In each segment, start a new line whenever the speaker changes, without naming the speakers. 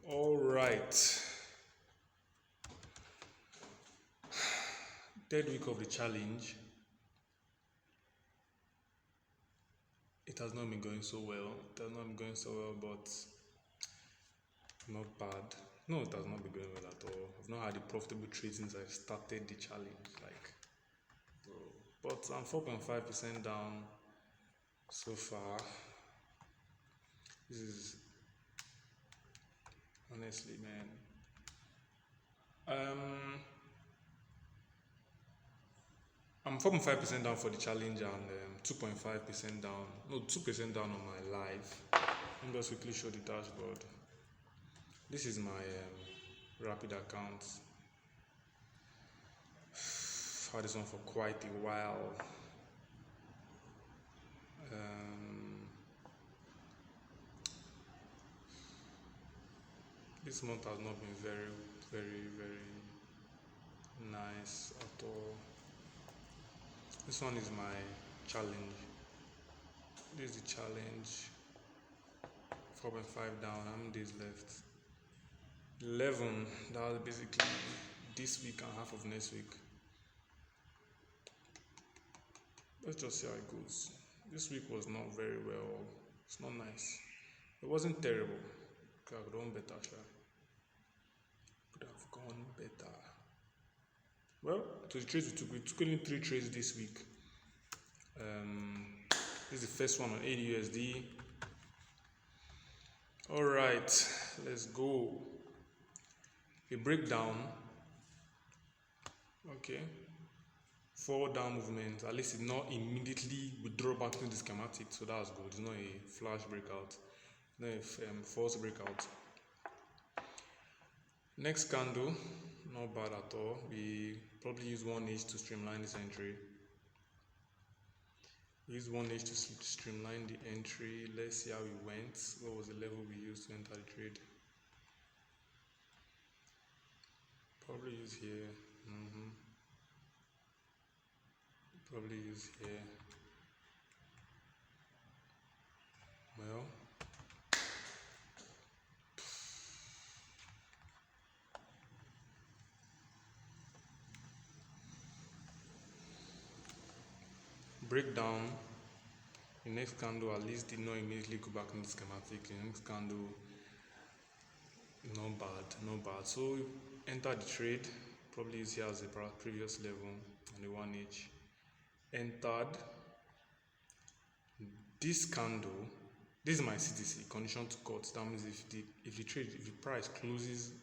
All right. Third week of the challenge. It has not been going so well. It has not been going so well, but not bad. No, it has not been going well at all. I've not had a profitable trade since I started the challenge. Bro. But I'm 4.5% down so far. This is honestly, man. I'm 4.5% down for the challenge and 2.5% down. No, 2% down on my live. Let me just quickly show the dashboard. This is my rapid account. I've had this one for quite a while. This month has not been very, very, very nice at all. This one is my challenge. This is the challenge. 4.5 down. How many days left? 11. That was basically this week and half of next week. Let's just see how it goes. This week was not very well. It's not nice. It wasn't terrible. Could have gone better, actually. Could have gone better. Well, to the trades we took only 3 trades this week. This is the first one on ADUSD. All right, let's go. A breakdown. Okay. 4 down movement. At least it not immediately withdraw back to the schematic, so that's good. It's not a flash breakout, not a false breakout. Next candle, not bad at all. We probably use 1H to streamline this entry. Use 1H to streamline the entry. Let's see how it went. What was the level we used to enter the trade? Probably use here. Probably use here. Well, breakdown. The next candle at least did not immediately go back in the schematic. The next candle, not bad. So enter the trade. Probably use here as a previous level on the 1H. Entered. This candle, this is my CTC, condition to cut. That means if the price closes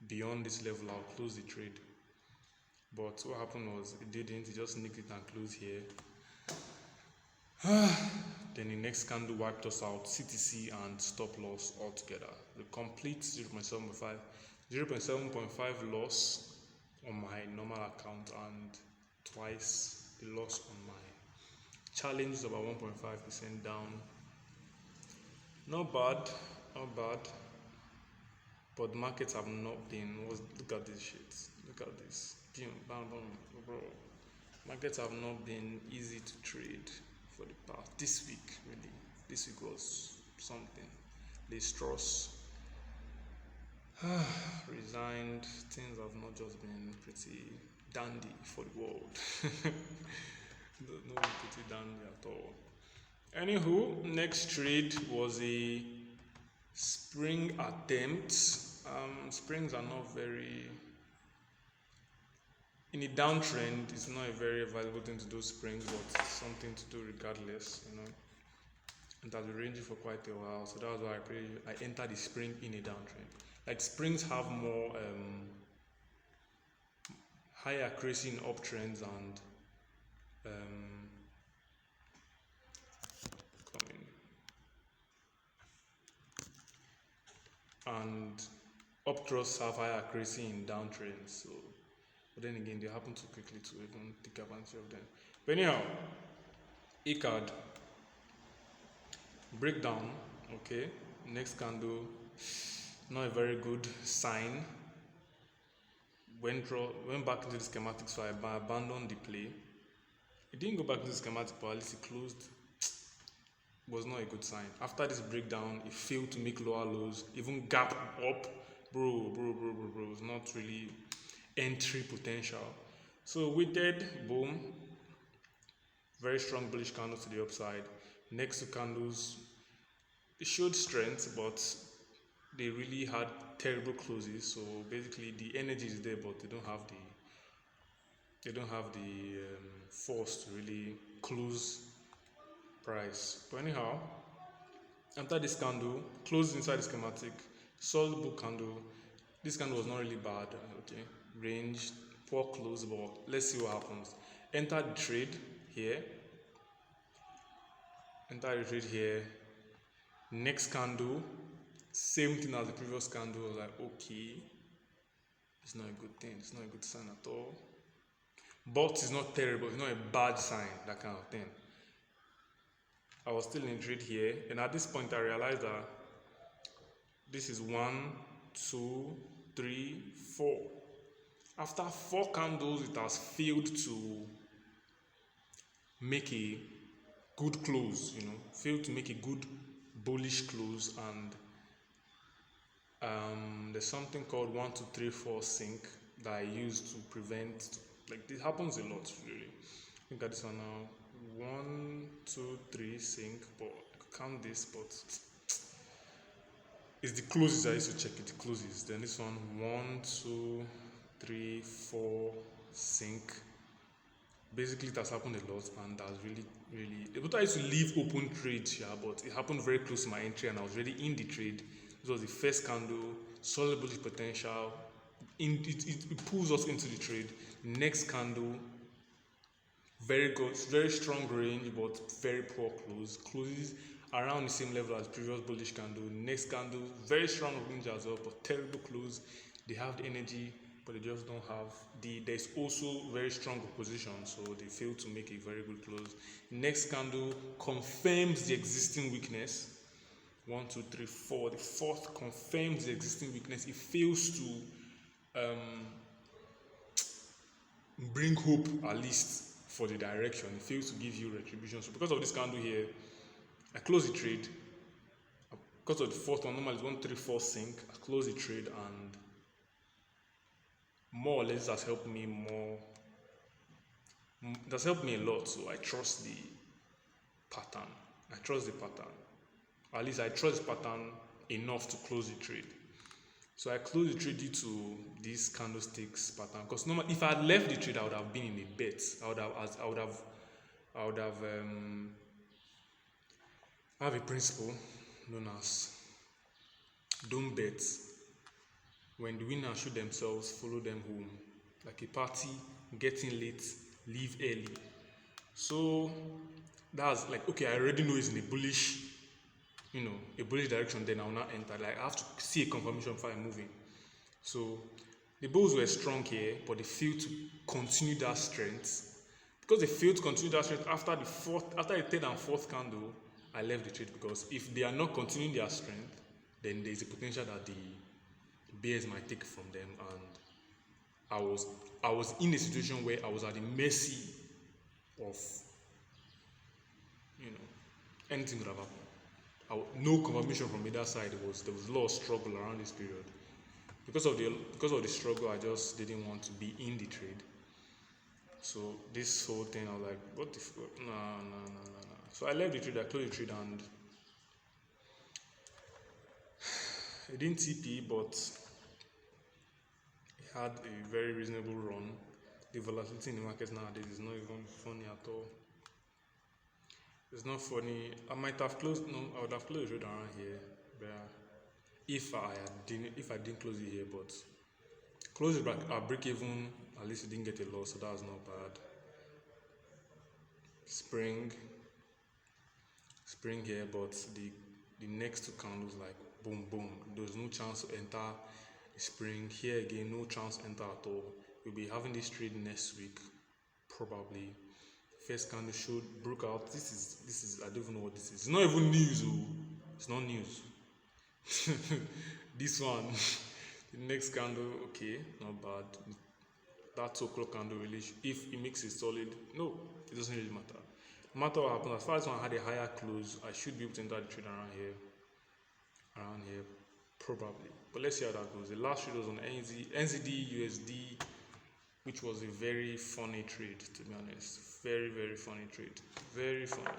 beyond this level, I'll close the trade. But what happened was it didn't. It just nicked it and closed here. Then the next candle wiped us out, CTC and stop loss altogether. The complete 0.75, 0.7.5 loss on my normal account and twice the loss on my challenge is about 1.5% down. Not bad. But markets have not been. Look at this shit. Look at this. Bro. Markets have not been easy to trade for the past. This week, really. This week was something. Liz Truss resigned. Things have not just been pretty dandy for the world. Not pretty dandy at all. Anywho, next trade was a spring attempt. Springs are not very. In a downtrend, it's not a very valuable thing to do springs, but it's something to do regardless, And that's been ranging for quite a while, so that's why I entered the spring in a downtrend. Like springs have more higher accuracy in uptrends and up thrusts have higher accuracy in downtrends. So, but then again, they happen too quickly to even take advantage of them. But anyhow, E-card breakdown. Okay, next candle, not a very good sign. Went back into the schematic, so I abandoned the play. It didn't go back into the schematic, but at least it closed. was not a good sign. After this breakdown, it failed to make lower lows, even gap up. Bro, it was not really entry potential. So waited, boom, very strong bullish candle to the upside. Next two candles, they showed strength, but they really had terrible closes. So basically, the energy is there, but they don't have the force to really close price. But anyhow, after this candle, closed inside the schematic, solid book candle. This candle was not really bad. Okay, range, poor close, but let's see what happens. Enter the trade here. Enter the trade here. Next candle, same thing as the previous candle. I was like, okay, it's not a good thing. It's not a good sign at all. But it's not terrible. It's not a bad sign. That kind of thing. I was still in trade here, and at this point, I realized that this is 1, 2, 3, 4. After 4 candles, it has failed to make a good close, failed to make a good bullish close. And there's something called 1, 2, 3, 4 sink that I use to prevent, like, this happens a lot, really. Look at this one now. 1, 2, 3 sink, but I could count this, but it's the closes I used to check it, the closes. Then this one, 1, 2, 3, 4 sink. Basically, it has happened a lot, and that's really. But I used to leave open trades here, but it happened very close to my entry, and I was already in the trade. This was the first candle, solid bullish potential. It pulls us into the trade. Next candle, very good, very strong range, but very poor close. Closes around the same level as previous bullish candle. Next candle, very strong range as well, but terrible close. They have the energy, but they just don't have there's also very strong opposition, so they fail to make a very good close. Next candle confirms the existing weakness. 1, 2, 3, 4. The fourth confirms the existing weakness. It fails to bring hope, at least for the direction. It fails to give you retribution. So because of this candle here, I close the trade. Because of the fourth one, normally it's 1, 3, 4 sink. I close the trade, and more or less that's helped me more. That's helped me a lot. So I trust the pattern. At least I trust the pattern enough to close the trade. So I closed the trade due to this candlesticks pattern. Because normally, if I had left the trade, I would have been in a bet. I would have I have a principle known as don't bet. When the winners show themselves, follow them home. Like a party, getting late, leave early. So that's like, okay, I already know it's in a bullish direction, then I'll not enter. Like, I have to see a confirmation before I move in. So the bulls were strong here, but they failed to continue that strength. Because they failed to continue that strength after the third and fourth candle, I left the trade, because if they are not continuing their strength, then there's a potential that the bears might take from them, and I was in a situation where I was at the mercy of anything could have happened. No confirmation from either side. There was a lot of struggle around this period. Because of the struggle, I just didn't want to be in the trade. So this whole thing, I was like, what the fuck? No. So I left the trade, I closed the trade, and it didn't TP, but it had a very reasonable run. The volatility in the market nowadays is not even funny at all. It's not funny. I would have closed the trade around here, but if I didn't close it here, but close it back at break even, at least it didn't get a loss, so that was not bad. Spring here, but the next two candles, like boom, there's no chance to enter the spring. Here again, no chance to enter at all. We'll be having this trade next week, probably. First candle broke out. This is I don't even know what this is. It's not even news. It's not news. This one, the next candle, okay, not bad. That 2 o'clock candle really, if it makes it solid, no, it doesn't really matter. no matter what happens, as far as one had a higher close, I should be able to enter the trade around here, probably. But let's see how that goes. The last trade was on NZD USD, which was a very funny trade, to be honest. Very, very funny trade. Very funny.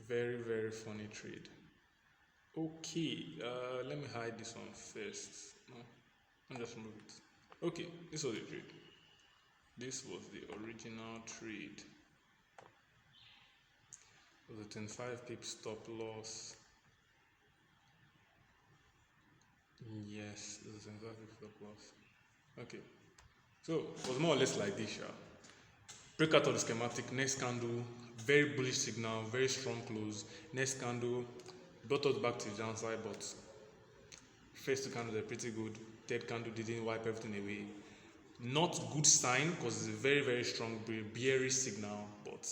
Very, very funny trade. Okay, let me hide this one first. No, I'll just remove it. Okay, this was the trade. This was the original trade. It was a 25 pip stop loss. Yes, it was a 25 pip stop loss. Okay, so it was more or less like this. Breakout of the schematic, next candle, very bullish signal, very strong close. Next candle brought us back to the downside, but first two candles are pretty good. Third candle didn't wipe everything away. Not good sign because it's a very, very strong bearish signal, but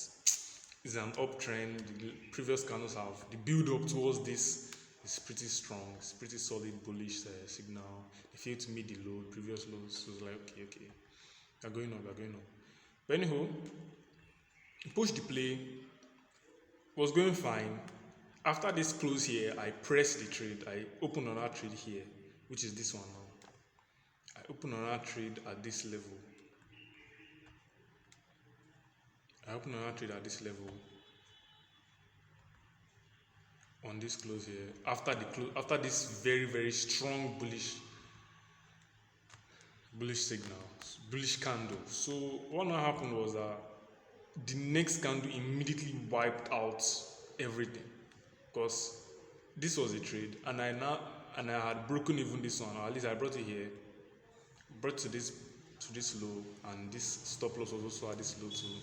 it's an uptrend. The previous candles have the build up towards this is pretty strong. It's pretty solid bullish signal. They failed to meet the low, previous lows. So it's like okay, they're going on. But anyhow, push the play, was going fine. After this close here, I pressed the trade. I opened another trade here, which is this one now. I opened another trade at this level. On this close here. After this very, very strong bullish signal, bullish candle. So what now happened was that the next candle immediately wiped out everything, because this was a trade and I had broken even this one, or at least I brought it here, brought to this low, and this stop loss was also at this low too.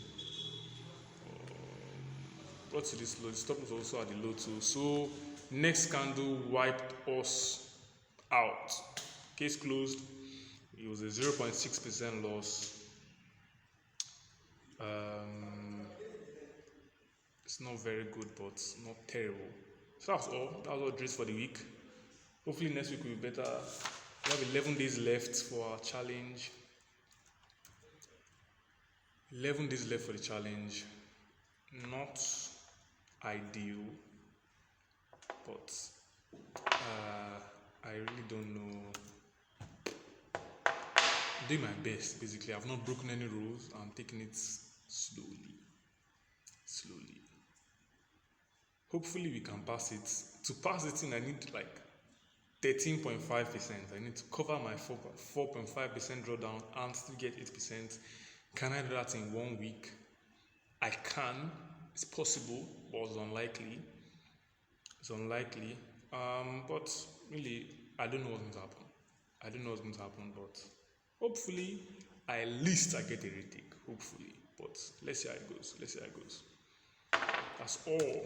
Brought to this low, the stop loss was also at the low too. So next candle wiped us out. Case closed. It was a 0.6% loss. It's not very good, but not terrible. So that's all. That was all trades for the week. Hopefully next week will be better. We have 11 days left for our challenge. 11 days left for the challenge. Not ideal, but I really don't know. I'm doing my best, basically. I've not broken any rules. I'm taking it slowly. Hopefully we can pass it. To pass it in, I need like 13.5%. I need to cover my 4.5% drawdown and still get 8%. Can I do that in 1 week? I can. It's possible, but it's unlikely. But really, I don't know what's going to happen. But hopefully, at least I get a retake. Hopefully. But let's see how it goes. That's all.